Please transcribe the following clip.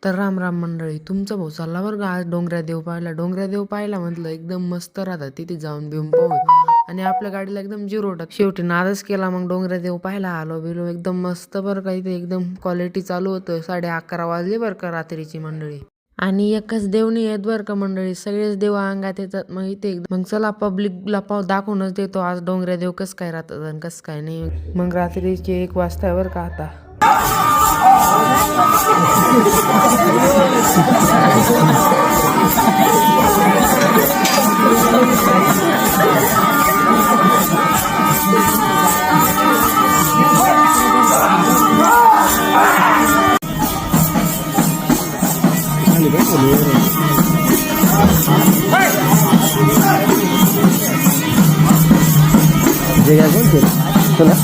तर राम राम मंडळी, तुमचा भाऊ चालला बरं का आज डोंगऱ्या देव पाहायला. डोंगऱ्या देव पाहायला म्हटलं एकदम मस्त राहतात, तिथे जाऊन भिवून पाहू. आणि आपल्या गाडीला एकदम 0 शेवटी नादच केला. मग डोंगऱ्या देव पाहायला आलो बिलो एकदम मस्त बरं का. इथे एकदम क्वालिटी चालू होतं. 11:30 वाजले बरं का रात्रीची मंडळी. आणि एकच देव नाही येत बरं का मंडळी, सगळेच देव अंगात येतात. मग इथे एकदम मग चला पब्लिकला दाखवूनच देतो आज डोंगऱ्या देव कसं काय राहतात आणि कसं काय नाही. मग रात्रीचे 1 वाजता बरं का आता. जे काय बोलते तुला